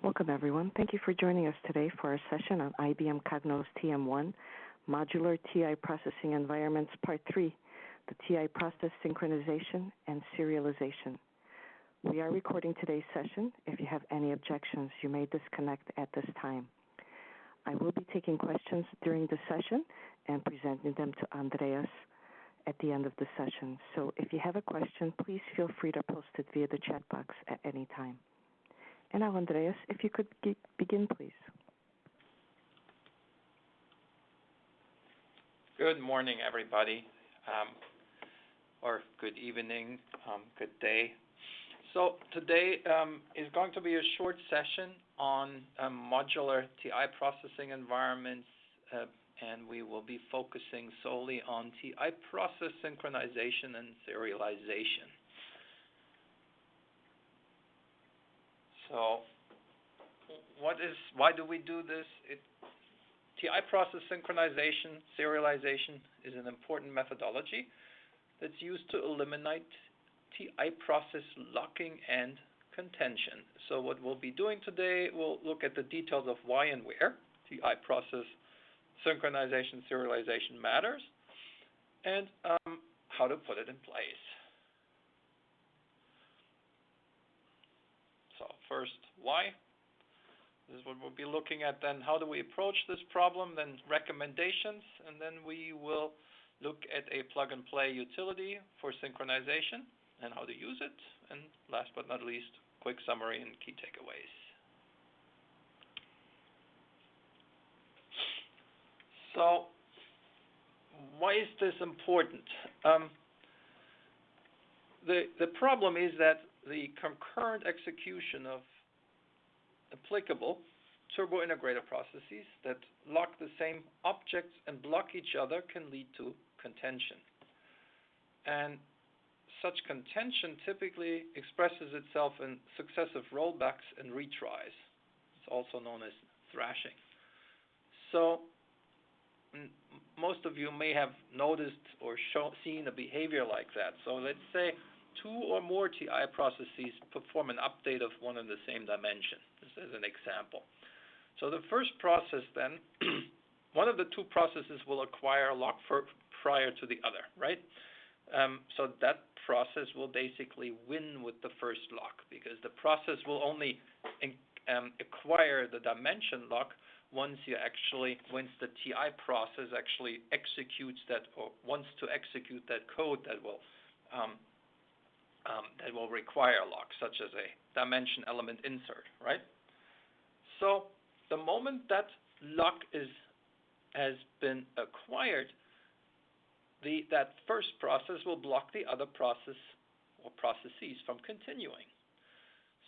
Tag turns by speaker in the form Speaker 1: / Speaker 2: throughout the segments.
Speaker 1: Welcome, everyone. Thank you for joining us today for our session on IBM Cognos TM1, Modular TI Processing Environments, Part 3, the TI process synchronization and serialization. We are recording today's session. If you have any objections, you may disconnect at this time. I will be taking questions during the session and presenting them to Andreas at the end of the session. So if you have a question, please feel free to post it via the chat box at any time. And now, Andreas, if you could begin, please.
Speaker 2: Good morning, everybody, or good evening, good day. So today is going to be a short session on modular TI processing environments, and we will be focusing solely on TI process synchronization and serialization. So why do we do this? TI process synchronization, serialization is an important methodology that's used to eliminate TI process locking and contention. So what we'll be doing today, we'll look at the details of why and where TI process synchronization, serialization matters, and how to put it in place. So first, why? This is what we'll be looking at. Then how do we approach this problem? Then recommendations, and then we will look at a plug-and-play utility for synchronization and how to use it. And last but not least, quick summary and key takeaways. So why is this important? The problem is that the concurrent execution of applicable turbo-integrated processes that lock the same objects and block each other can lead to contention. And such contention typically expresses itself in successive rollbacks and retries. It's also known as thrashing. So most of you may have noticed or seen a behavior like that. So let's say two or more TI processes perform an update of one and the same dimension, just as an example. So the first process then, one of the two processes will acquire a lock prior to the other, right? So that process will basically win with the first lock because the process will only acquire the dimension lock once the TI process actually executes that or wants to execute that code that will require a lock, such as a dimension element insert, right? So the moment that lock has been acquired, that first process will block the other process or processes from continuing.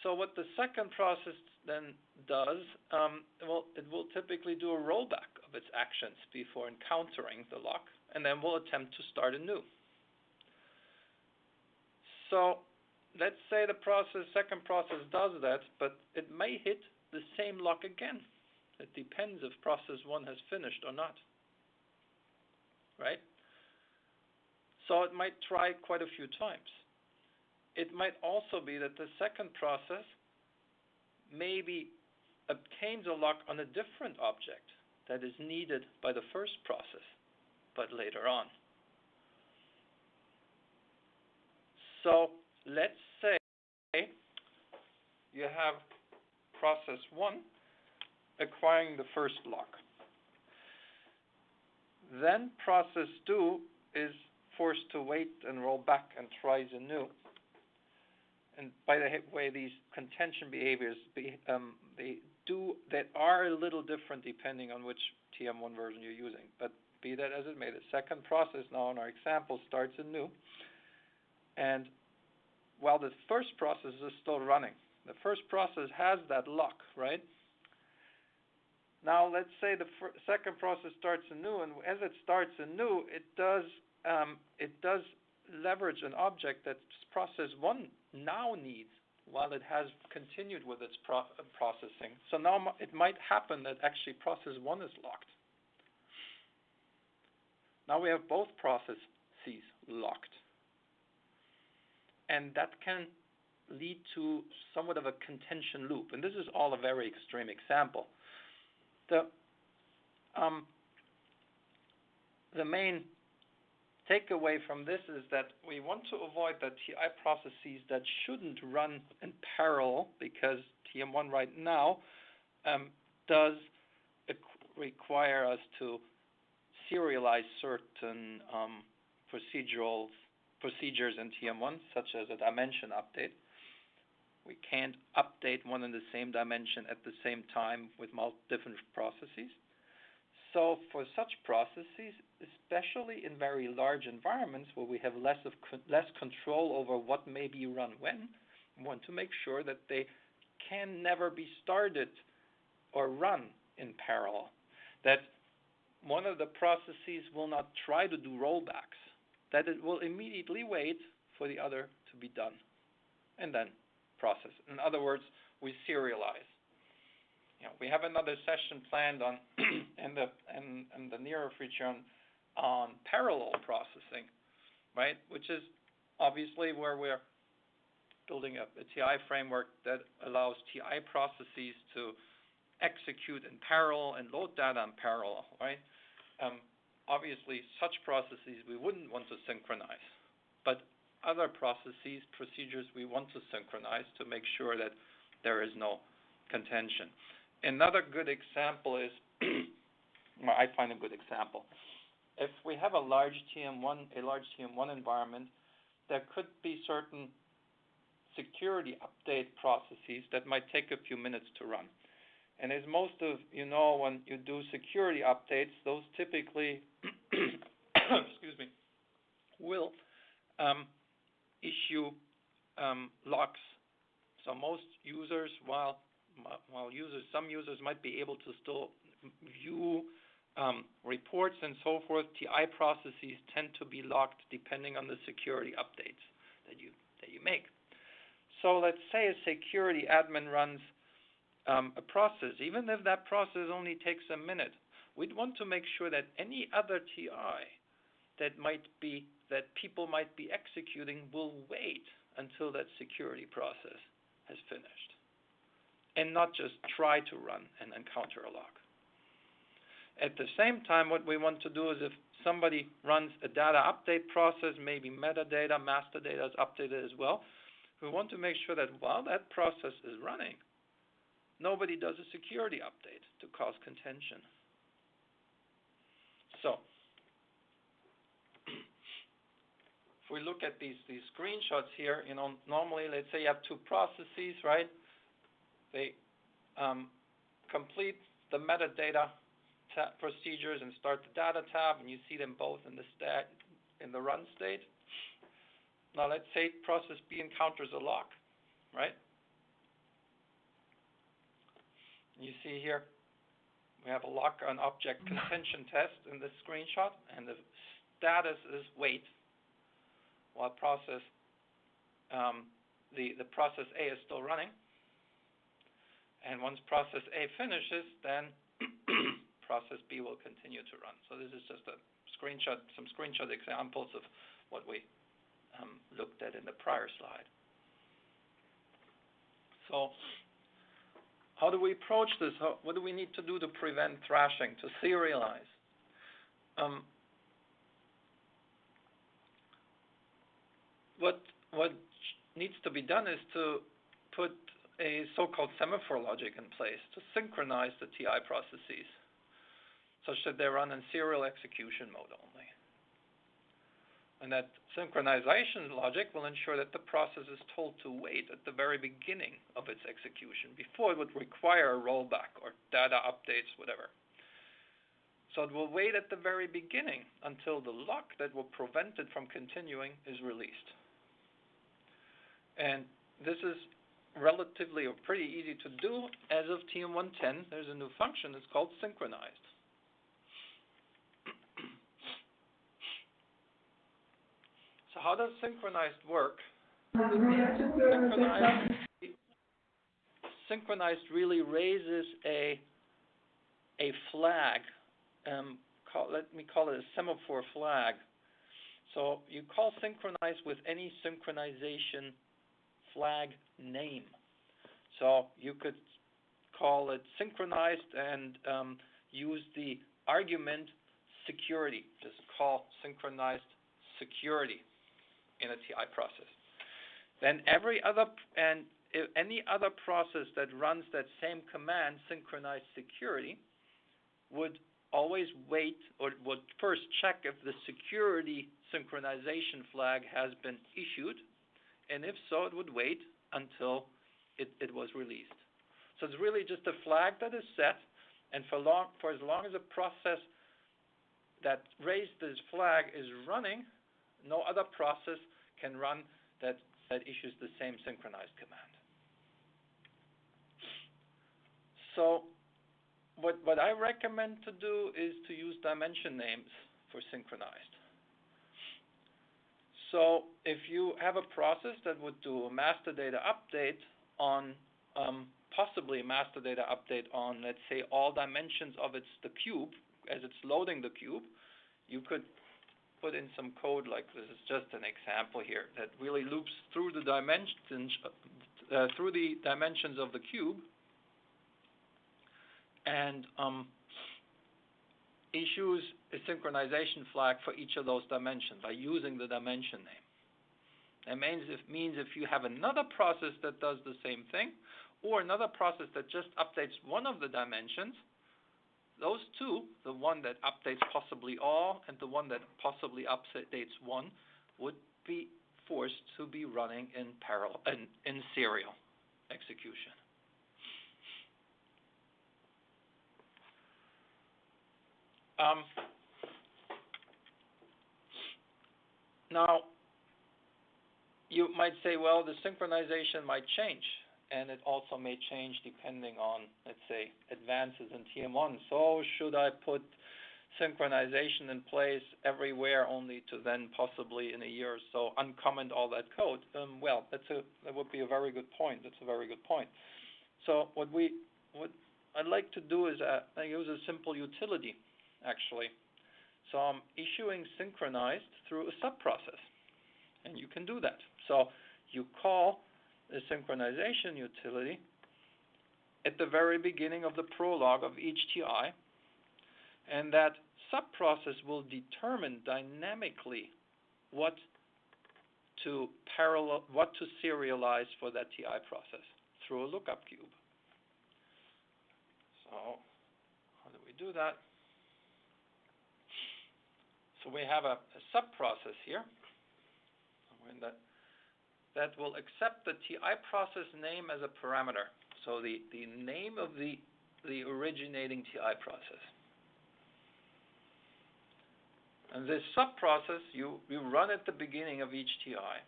Speaker 2: So what the second process then does, it will typically do a rollback of its actions before encountering the lock, and then will attempt to start anew. So let's say the second process does that, but it may hit the same lock again. It depends if process 1 has finished or not, right? So it might try quite a few times. It might also be that the second process maybe obtains a lock on a different object that is needed by the first process, but later on. So let's say you have process 1 acquiring the first lock. Then process 2 is forced to wait and roll back and tries anew. And by the way, these contention behaviors, they are a little different depending on which TM1 version you're using. But be that as it may, the second process now in our example starts anew. And while the first process is still running, the first process has that lock, right? Now let's say the second process starts anew, and as it starts anew, it does leverage an object that process 1 now needs while it has continued with its processing. So now it might happen that actually process 1 is locked. Now we have both processes locked. And that can lead to somewhat of a contention loop. And this is all a very extreme example. The main takeaway from this is that we want to avoid the TI processes that shouldn't run in parallel, because TM1 right now does require us to serialize certain procedures in TM1, such as a dimension update. We can't update one in the same dimension at the same time with different processes. So for such processes, especially in very large environments where we have less control over what may be run when, we want to make sure that they can never be started or run in parallel. That one of the processes will not try to do rollbacks, that it will immediately wait for the other to be done and then process. In other words, we serialize. We have another session planned on in the nearer future on parallel processing, right? Which is obviously where we're building a TI framework that allows TI processes to execute in parallel and load data in parallel, right? Obviously, such processes we wouldn't want to synchronize, but other procedures we want to synchronize to make sure that there is no contention. Another good example is, I find a good example. If we have a large TM1 environment, there could be certain security update processes that might take a few minutes to run. And as most of you know, when you do security updates, those typically, will issue locks. So most users, some users might be able to still view reports and so forth, TI processes tend to be locked depending on the security updates that you make. So let's say a security admin runs a process. Even if that process only takes a minute, we'd want to make sure that any other TI that people might be executing will wait until that security process has finished, and not just try to run and encounter a lock. At the same time, what we want to do is if somebody runs a data update process, maybe metadata, master data is updated as well, we want to make sure that while that process is running, nobody does a security update to cause contention. So, if we look at these screenshots here, normally, let's say you have two processes, right? They complete the metadata procedures and start the data tab, and you see them both in the run state. Now let's say process B encounters a lock, right? You see here we have a lock on object contention test in this screenshot, and the status is wait, while process the process A is still running. And once process A finishes, then process B will continue to run. So this is just some screenshot examples of what we looked at in the prior slide. So how do we approach this? What do we need to do to prevent thrashing, to serialize? What needs to be done is to put a so-called semaphore logic in place to synchronize the TI processes such that they run in serial execution mode only. And that synchronization logic will ensure that the process is told to wait at the very beginning of its execution before it would require a rollback or data updates, whatever. So it will wait at the very beginning until the lock that will prevent it from continuing is released. And this is relatively or pretty easy to do. As of TM110, there's a new function. It's called synchronized. So how does synchronized work? Synchronized really raises a flag. Let me call it a semaphore flag. So you call synchronized with any synchronization flag name. So you could call it synchronized and use the argument security. Just call synchronized security in a TI process. Then any other process that runs that same command, synchronized security, would always wait or would first check if the security synchronization flag has been issued, and if so, it would wait until it was released. So it's really just a flag that is set, and for as long as a process that raised this flag is running, no other process can run that issues the same synchronized command. So what I recommend to do is to use dimension names for synchronized. So if you have a process that would do a master data update on possibly a master data update on, let's say, all dimensions of the cube as it's loading the cube, you could put in some code like this is just an example here that really loops through the dimensions of the cube and issues a synchronization flag for each of those dimensions by using the dimension name. That means if you have another process that does the same thing, or another process that just updates one of the dimensions, those two, the one that updates possibly all and the one that possibly updates one, would be forced to be running in parallel in serial execution. Now, you might say, well, the synchronization might change, and it also may change depending on, let's say, advances in TM1. So should I put synchronization in place everywhere only to then possibly in a year or so uncomment all that code? Well, that would be a very good point. That's a very good point. So what I'd like to do is I use a simple utility, actually. So I'm issuing synchronized through a subprocess, and you can do that. So you call the synchronization utility at the very beginning of the prologue of each TI, and that subprocess will determine dynamically what to serialize for that TI process through a lookup cube. So how do we do that? So we have a subprocess here that will accept the TI process name as a parameter. So the name of the originating TI process. And this subprocess you run at the beginning of each TI.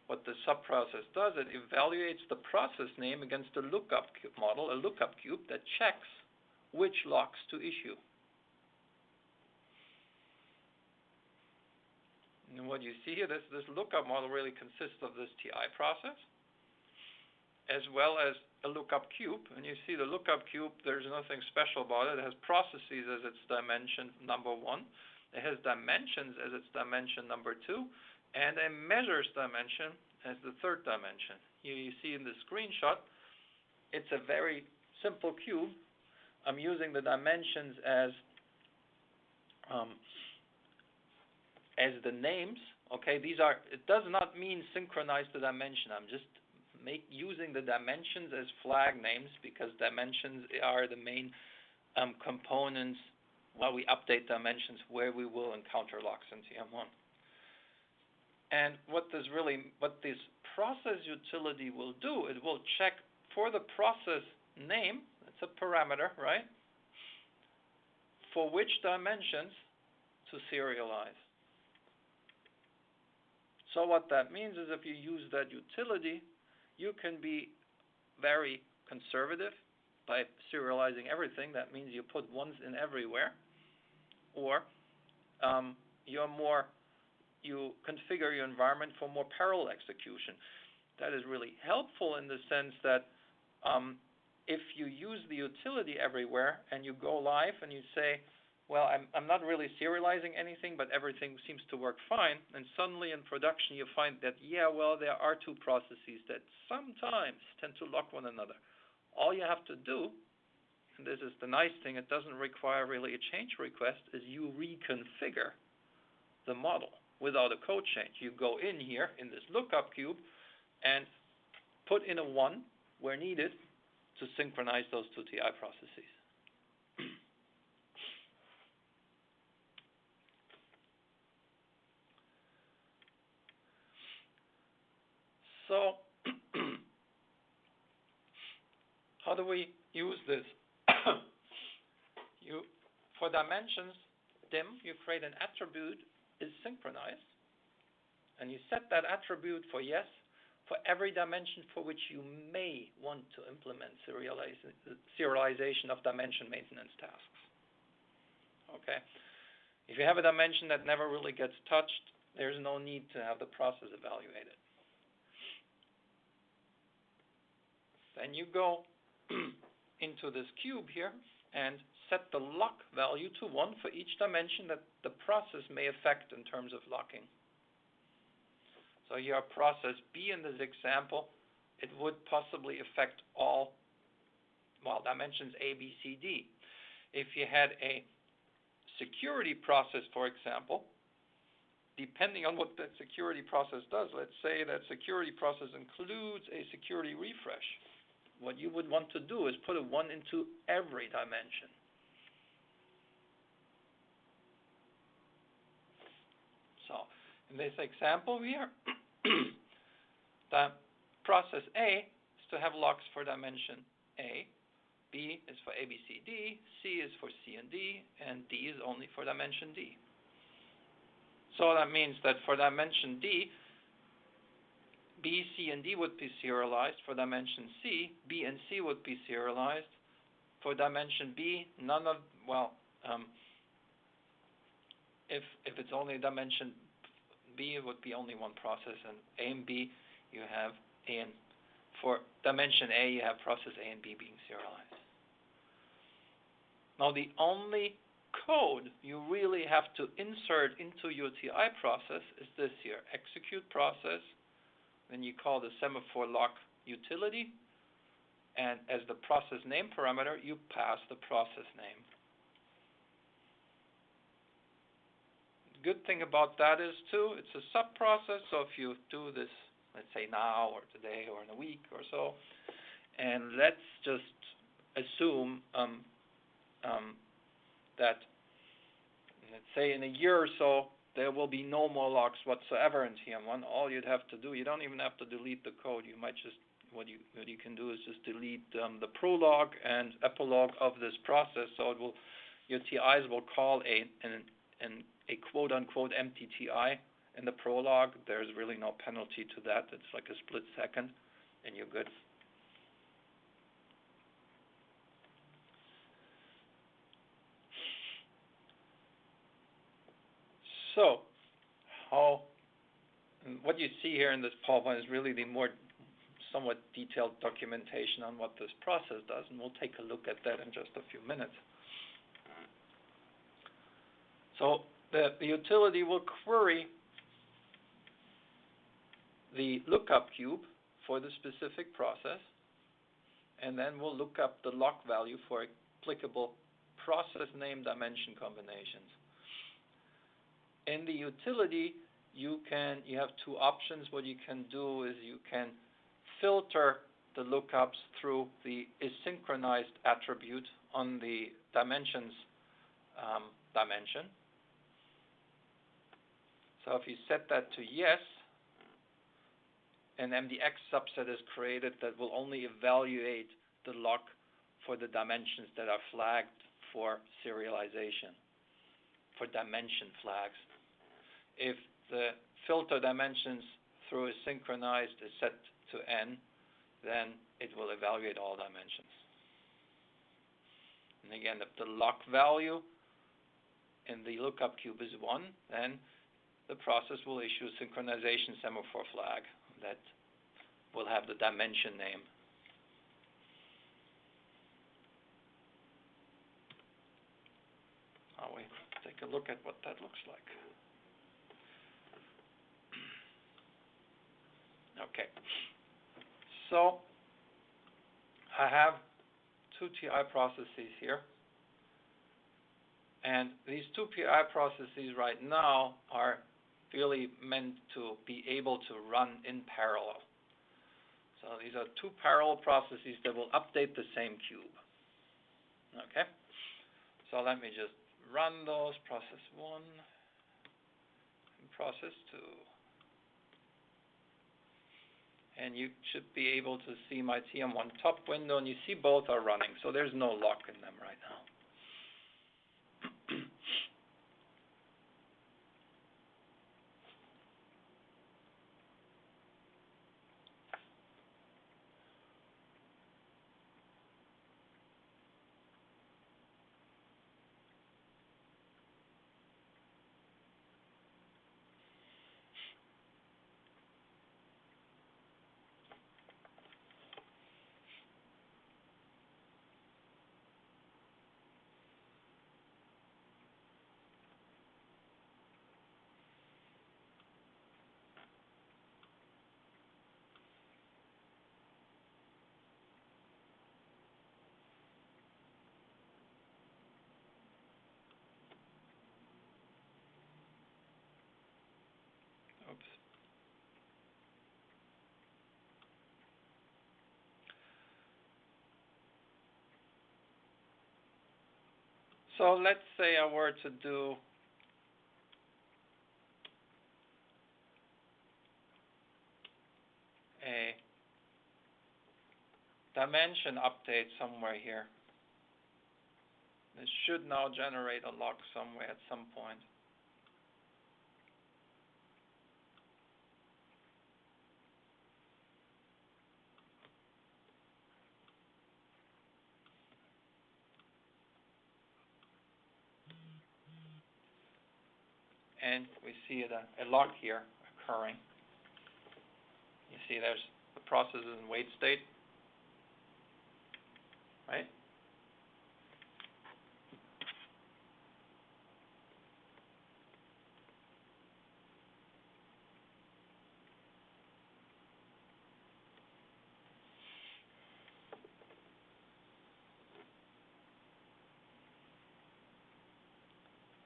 Speaker 2: What the subprocess does, it evaluates the process name against a lookup model, a lookup cube that checks which locks to issue. And what you see here, this lookup model really consists of this TI process, as well as a lookup cube. And you see the lookup cube, there's nothing special about it. It has processes as its dimension number 1. It has dimensions as its dimension number 2, and a measures dimension as the third dimension. You see in the screenshot, it's a very simple cube. I'm using the dimensions as the names. Okay, it does not mean synchronize the dimension. I'm just using the dimensions as flag names because dimensions are the main components while we update dimensions where we will encounter locks in TM1. And what this process utility will do, it will check for the process name, it's a parameter, right? For which dimensions to serialize. So what that means is if you use that utility, you can be very conservative by serializing everything. That means you put ones in everywhere, or you configure your environment for more parallel execution. That is really helpful in the sense that if you use the utility everywhere and you go live and you say, well, I'm not really serializing anything, but everything seems to work fine. And suddenly in production, you find that, yeah, well, there are two processes that sometimes tend to lock one another. All you have to do, and this is the nice thing, it doesn't require really a change request, is you reconfigure the model without a code change. You go in here in this lookup cube and put in a 1 where needed to synchronize those two TI processes. So how do we use this? For dimensions dim, you create an attribute is synchronized, and you set that attribute for yes for every dimension for which you may want to implement serialization of dimension maintenance tasks. Okay. If you have a dimension that never really gets touched, there's no need to have the process evaluated. Then you go into this cube here and set the lock value to 1 for each dimension that the process may affect in terms of locking. So your process B in this example, it would possibly affect all, well, dimensions A, B, C, D. If you had a security process, for example, depending on what that security process does, let's say that security process includes a security refresh. What you would want to do is put a 1 into every dimension. So in this example here, the process A is to have locks for dimension A, B is for A, B, C, D, C is for C and D, and D is only for dimension D. So that means that for dimension D, B, C, and D would be serialized. For dimension C, B and C would be serialized. For dimension B, none of, well, if it's only dimension B, it would be only one process, and A and B, you have A and, for dimension A, you have process A and B being serialized. Now, the only code you really have to insert into your TI process is this here, execute process. Then you call the semaphore lock utility, and as the process name parameter, you pass the process name. The good thing about that is, too, it's a sub-process, so if you do this, let's say now or today or in a week or so, and let's just assume that, let's say in a year or so, there will be no more locks whatsoever in TM1. All you'd have to do, you don't even have to delete the code. You might just, what you can do is just delete the prologue and epilogue of this process. So it will, your TIs will call a quote-unquote empty TI in the prologue. There's really no penalty to that. It's like a split second, and you're good. So, what you see here in this PowerPoint is really the more somewhat detailed documentation on what this process does, and we'll take a look at that in just a few minutes. So the utility will query the lookup cube for the specific process, and then we'll look up the lock value for applicable process name dimension combinations. In the utility, you have two options. What you can do is you can filter the lookups through the asynchronized attribute on the dimensions dimension. So if you set that to yes, an MDX subset is created that will only evaluate the lock for the dimensions that are flagged for serialization, for dimension flags. If the filter dimensions through a synchronized is set to n, then it will evaluate all dimensions. And again, if the lock value in the lookup cube is 1, then the process will issue a synchronization semaphore flag that will have the dimension name. We take a look at what that looks like. Okay, so I have two TI processes here, and these two TI processes right now are really meant to be able to run in parallel. So these are two parallel processes that will update the same cube. Okay, so let me just run those, process 1 and process 2. And you should be able to see my TM1 top window, and you see both are running, so there's no lock in them right now. Oops. So let's say I were to do a dimension update somewhere here. This should now generate a lock somewhere at some point. And we see a lock here occurring. You see there's the process is in wait state, right?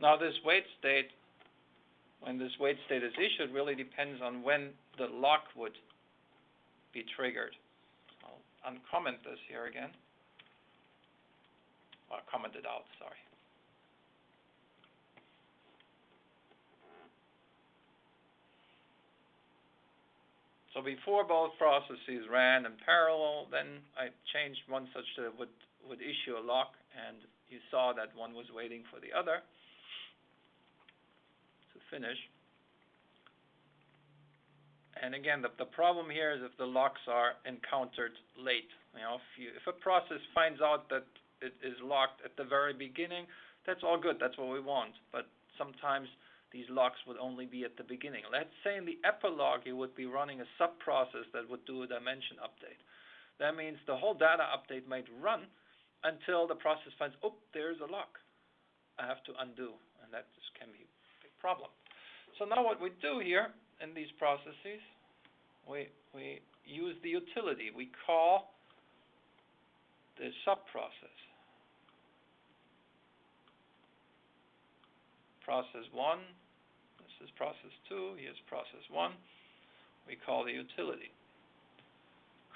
Speaker 2: Now this wait state, when this wait state is issued, really depends on when the lock would be triggered. I'll uncomment this here again. Or comment it out, sorry. So before both processes ran in parallel, then I changed one such that it would issue a lock, and you saw that one was waiting for the other to finish. And again, the problem here is if the locks are encountered late. You know, if a process finds out that it is locked at the very beginning, that's all good. That's what we want. But sometimes these locks would only be at the beginning. Let's say in the epilogue you would be running a sub-process that would do a dimension update. That means the whole data update might run until the process finds, oh, there's a lock. I have to undo, and that just can be a big problem. So now what we do here in these processes, we use the utility. We call the sub-process. Process 1, this is process 2, here's process 1. We call the utility.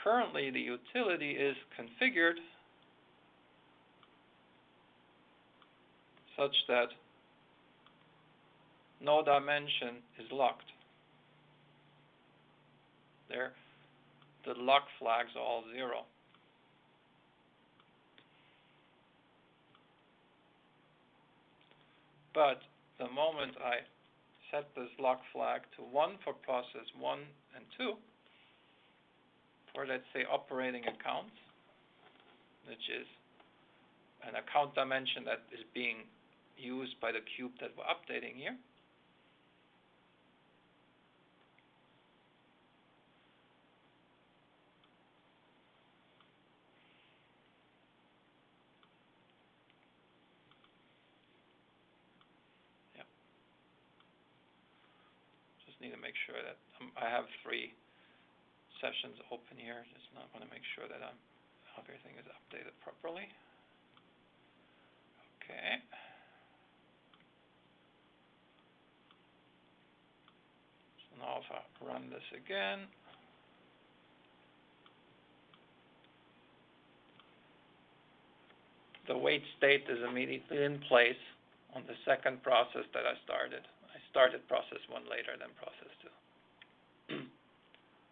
Speaker 2: Currently, the utility is configured such that no dimension is locked. There, the lock flags are all 0. But the moment I set this lock flag to 1 for process 1 and 2, for let's say operating accounts, which is an account dimension that is being used by the cube that we're updating here, need to make sure that I have 3 sessions open here. Just not want to make sure that everything is updated properly. Okay. So now if I run this again, the wait state is immediately in place on the second process that I started. I started process 1 later than process 2.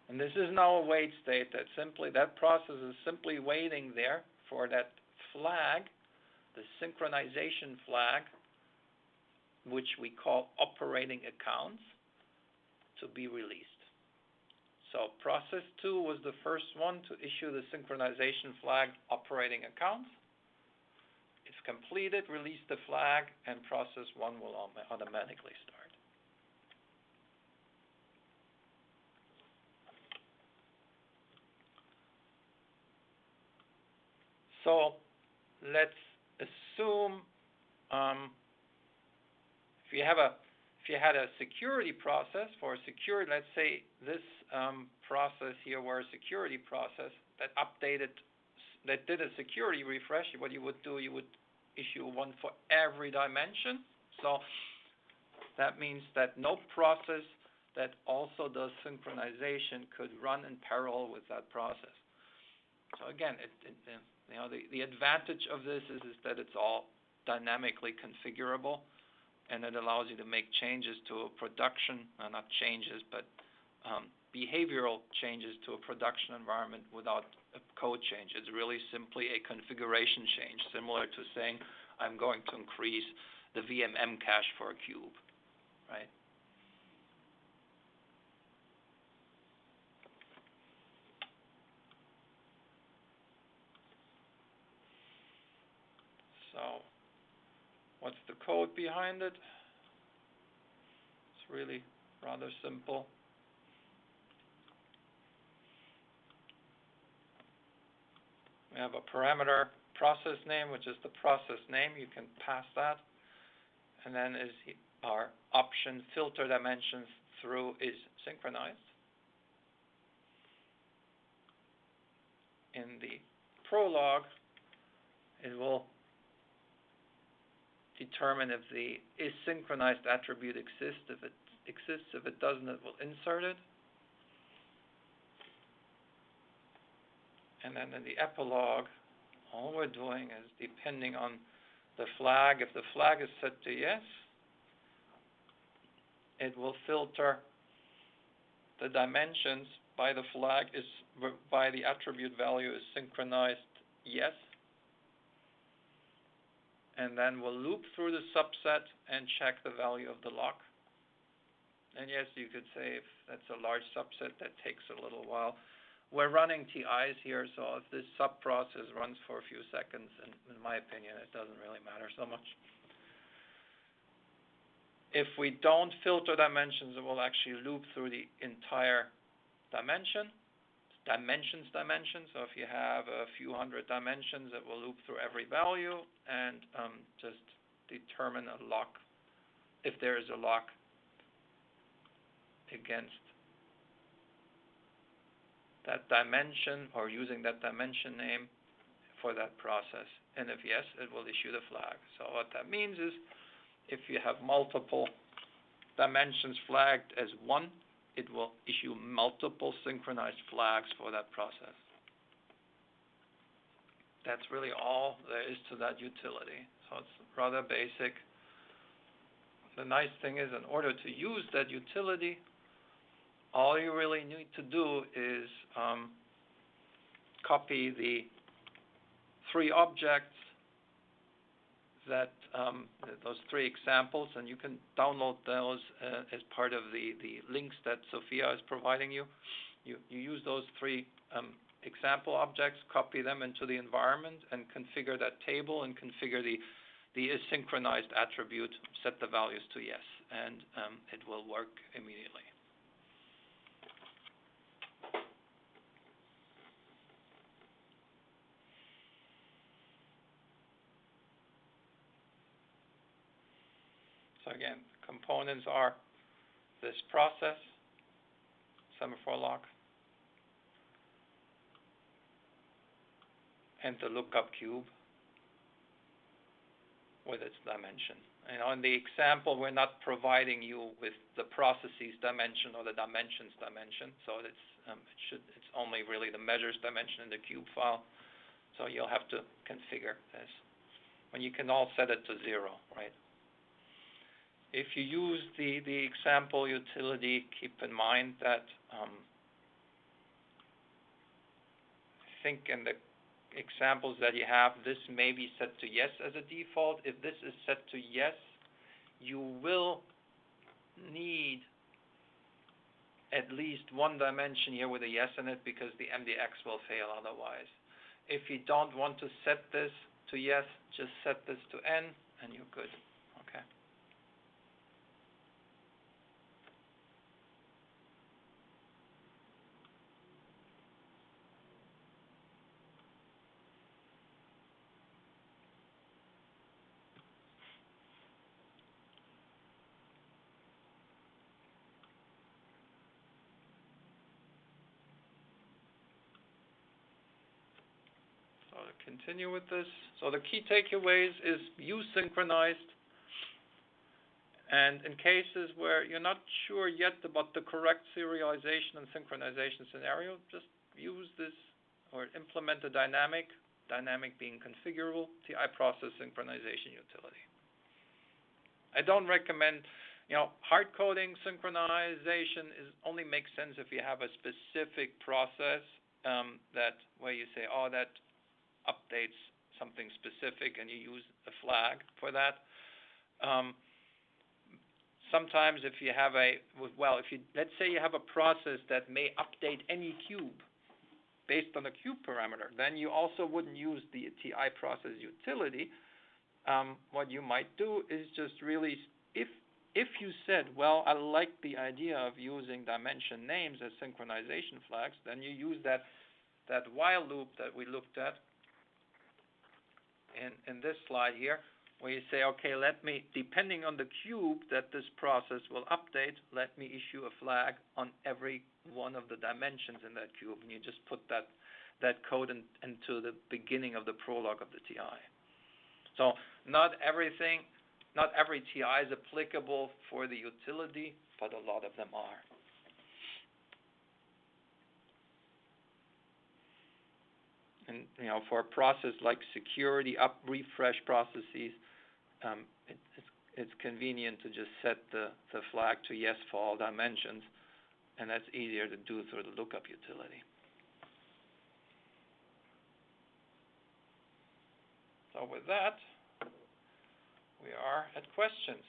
Speaker 2: And this is now a wait state that process is simply waiting there for that flag, the synchronization flag, which we call operating accounts, to be released. So process 2 was the first one to issue the synchronization flag operating accounts. It's completed, release the flag, and process 1 will automatically start. So let's assume if you had a security process for security, let's say this process here were a security process that did a security refresh. What you would do, you would issue 1 for every dimension. So that means that no process that also does synchronization could run in parallel with that process. So again, the advantage of this is that it's all dynamically configurable, and it allows you to make changes to a production, not changes, but behavioral changes to a production environment without a code change. It's really simply a configuration change, similar to saying I'm going to increase the VMM cache for a cube, right? So what's the code behind it? It's really rather simple. We have a parameter process name, which is the process name. You can pass that. And then is our option filter dimensions through is synchronized. In the prologue, it will determine if the is synchronized attribute exists. If it exists, if it doesn't, it will insert it. And then in the epilogue, all we're doing is depending on the flag. If the flag is set to yes, it will filter the dimensions by the flag by the attribute value is synchronized yes. And then we'll loop through the subset and check the value of the lock. And yes, you could say if that's a large subset, that takes a little while. We're running TIs here, so if this sub-process runs for a few seconds, and in my opinion, it doesn't really matter so much. If we don't filter dimensions, it will actually loop through the entire dimension. Dimensions. So if you have a few hundred dimensions, it will loop through every value and just determine a lock, if there is a lock against that dimension or using that dimension name for that process. And if yes, it will issue the flag. So what that means is if you have multiple dimensions flagged as 1, it will issue multiple synchronized flags for that process. That's really all there is to that utility. So it's rather basic. The nice thing is, in order to use that utility, all you really need to do is copy the 3 objects that those 3 examples, and you can download those as part of the links that Sophia is providing you. You use those 3 example objects, copy them into the environment, and configure that table and configure the asynchronized attribute, set the values to yes, and it will work immediately. So again, components are this process, semaphore lock, and the lookup cube with its dimension. In the example, we're not providing you with the processes dimension or the dimensions dimension, so it's only really the measures dimension in the cube file. So you'll have to configure this. When you can all set it to 0, right? If you use the example utility, keep in mind that I think in the examples that you have, this may be set to yes as a default. If this is set to yes, you will need at least one dimension here with a yes in it because the MDX will fail otherwise. If you don't want to set this to yes, just set this to n and you're good. Okay. So to continue with this, so the key takeaways is use synchronized, and in cases where you're not sure yet about the correct serialization and synchronization scenario, just use this or implement a dynamic being configurable TI process synchronization utility. I don't recommend, hard coding synchronization only makes sense if you have a specific process where you say, oh, that updates something specific, and you use a flag for that. Sometimes if you have let's say you have a process that may update any cube based on a cube parameter, then you also wouldn't use the TI process utility. What you might do is just really, if you said, well, I like the idea of using dimension names as synchronization flags, then you use that while loop that we looked at in this slide here, where you say, okay, depending on the cube that this process will update, let me issue a flag on every one of the dimensions in that cube, and you just put that code into the beginning of the prologue of the TI. So not every TI is applicable for the utility, but a lot of them are. And for a process like security refresh processes, it's convenient to just set the flag to yes for all dimensions, and that's easier to do through the lookup utility. So with that, we are at questions.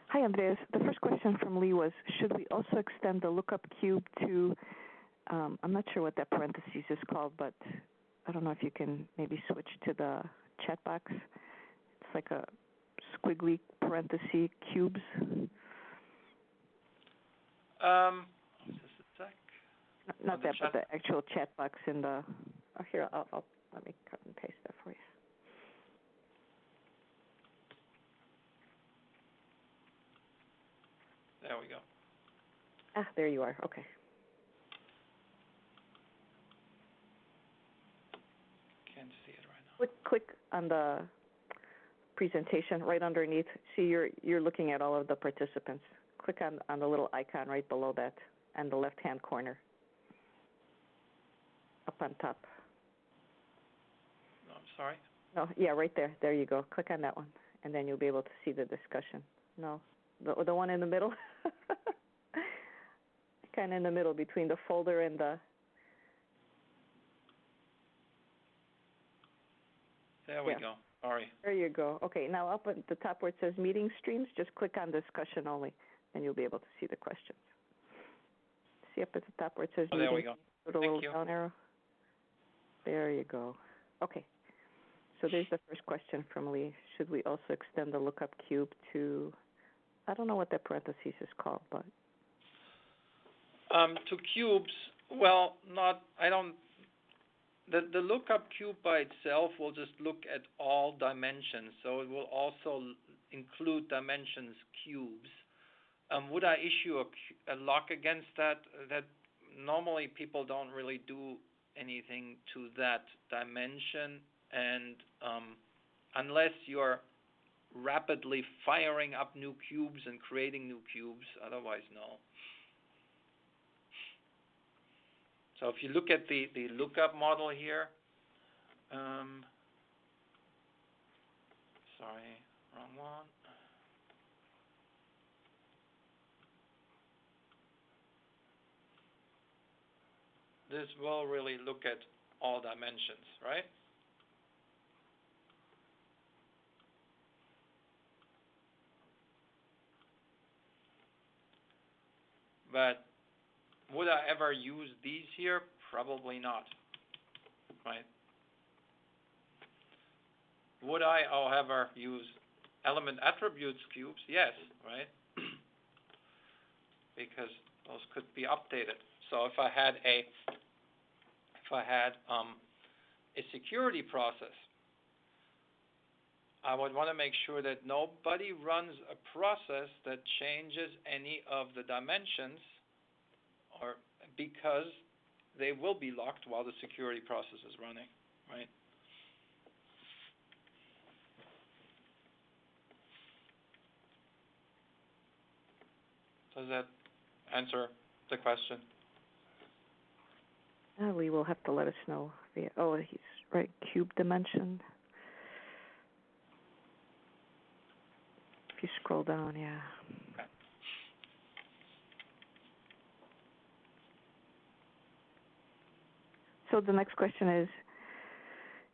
Speaker 1: Hi, Andreas. The first question from Lee was, should we also extend the lookup cube to, I'm not sure what that parentheses is called, but I don't know if you can maybe switch to the chat box. It's like a squiggly parenthesis cubes.
Speaker 2: Just a sec.
Speaker 1: Not that, but the actual chat box in the, here, let me cut and paste that for you.
Speaker 2: There we go.
Speaker 1: There you are. Okay.
Speaker 2: Can't see it right now.
Speaker 1: Click on the presentation right underneath. See, you're looking at all of the participants. Click on the little icon right below that and the left-hand corner. Up on top.
Speaker 2: No, I'm sorry.
Speaker 1: No, yeah, right there. There you go. Click on that one, and then you'll be able to see the discussion. No, the one in the middle. Kind of in the middle between the folder and the.
Speaker 2: There we go. Sorry.
Speaker 1: There you go. Okay, now up at the top where it says meeting streams, just click on discussion only, and you'll be able to see the questions. See up at the top where it says meeting.
Speaker 2: There we go.
Speaker 1: With a little down arrow. There you go. Okay. So there's the first question from Lee. Should we also extend the lookup cube to, I don't know what that parentheses is called, but.
Speaker 2: To cubes, well, the lookup cube by itself will just look at all dimensions, so it will also include dimensions cubes. Would I issue a lock against that? That normally people don't really do anything to that dimension, and unless you're rapidly firing up new cubes and creating new cubes, otherwise no. So if you look at the lookup model here, sorry, wrong one. This will really look at all dimensions, right? But would I ever use these here? Probably not, right? Would I, however, use element attributes cubes? Yes, right? Because those could be updated. So if I had a security process, I would want to make sure that nobody runs a process that changes any of the dimensions, or because they will be locked while the security process is running, right? Does that answer the question?
Speaker 1: Lee will have to let us know. Oh, he's right, cube dimension. If you scroll down, yeah.
Speaker 2: Okay.
Speaker 1: So the next question is,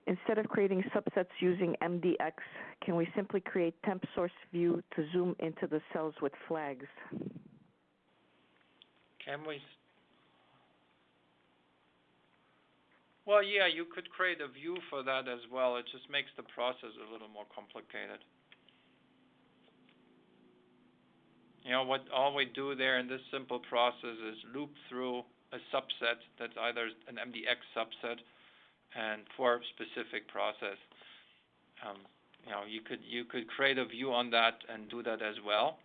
Speaker 1: instead of creating subsets using MDX, can we simply create temp source view to zoom into the cells with flags?
Speaker 2: Can we? Well, yeah, you could create a view for that as well. It just makes the process a little more complicated. You know, what all we do there in this simple process is loop through a subset that's either an MDX subset and for a specific process. You know, you could create a view on that and do that as well.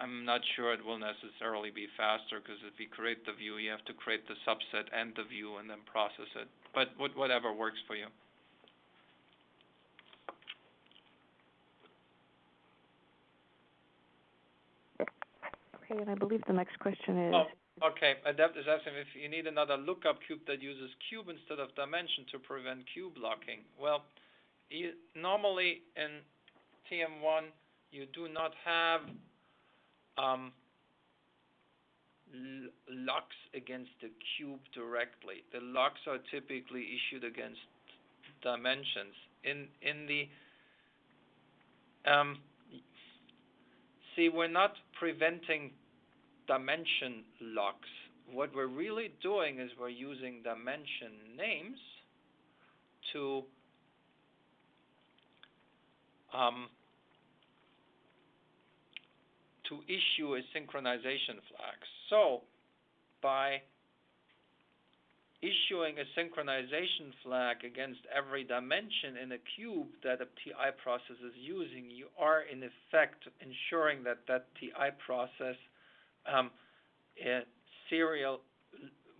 Speaker 2: I'm not sure it will necessarily be faster, because if you create the view, you have to create the subset and the view and then process it. But whatever works for you.
Speaker 1: Okay, and I believe the next question is...
Speaker 2: Oh, okay. Adapt is asking if you need another lookup cube that uses cube instead of dimension to prevent cube locking. Well, normally in TM1, you do not have locks against the cube directly. The locks are typically issued against dimensions. In the see, we're not preventing dimension locks. What we're really doing is we're using dimension names to issue a synchronization flag. So by issuing a synchronization flag against every dimension in a cube that a TI process is using, you are in effect ensuring that that TI process serial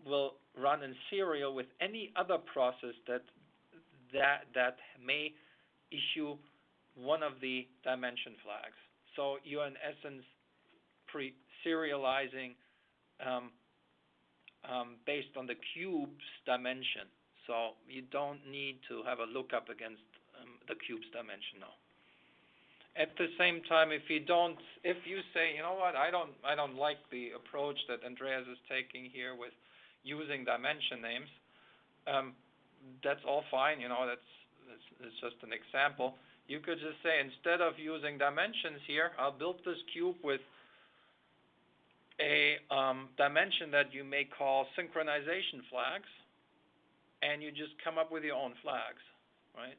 Speaker 2: will run in serial with any other process that may issue one of the dimension flags. So you're in essence serializing based on the cube's dimension. So you don't need to have a lookup against the cube's dimension now. At the same time, if you say, you know what, I don't like the approach that Andreas is taking here with using dimension names, that's all fine. You know, it's just an example. You could just say, instead of using dimensions here, I'll build this cube with a dimension that you may call synchronization flags, and you just come up with your own flags, right?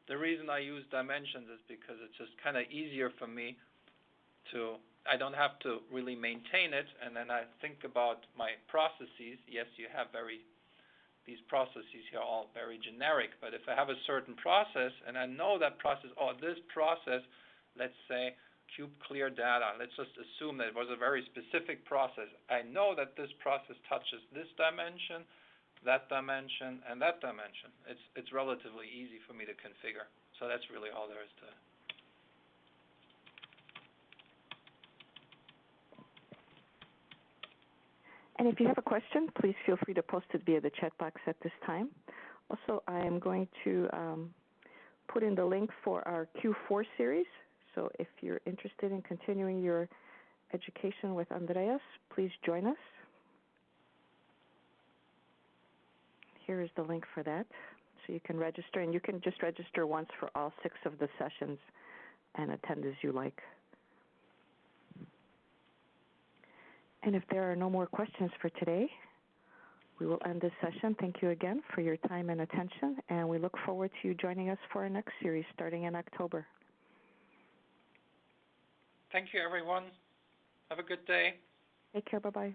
Speaker 2: The reason I use dimensions is because it's just kind of easier for me I don't have to really maintain it, and then I think about my processes. Yes, you have very these processes here are all very generic. But if I have a certain process and I know that process, this process, let's say cube clear data, let's just assume that it was a very specific process. I know that this process touches this dimension, that dimension, and that dimension. It's relatively easy for me to configure. So that's really all there is to it.
Speaker 1: And if you have a question, please feel free to post it via the chat box at this time. Also, I am going to put in the link for our Q4 series. So if you're interested in continuing your education with Andreas, please join us. Here is the link for that. So you can register, and you can just register once for all 6 of the sessions and attend as you like. And if there are no more questions for today, we will end this session. Thank you again for your time and attention, and we look forward to you joining us for our next series starting in October.
Speaker 2: Thank you, everyone. Have a good day.
Speaker 1: Take care. Bye-bye.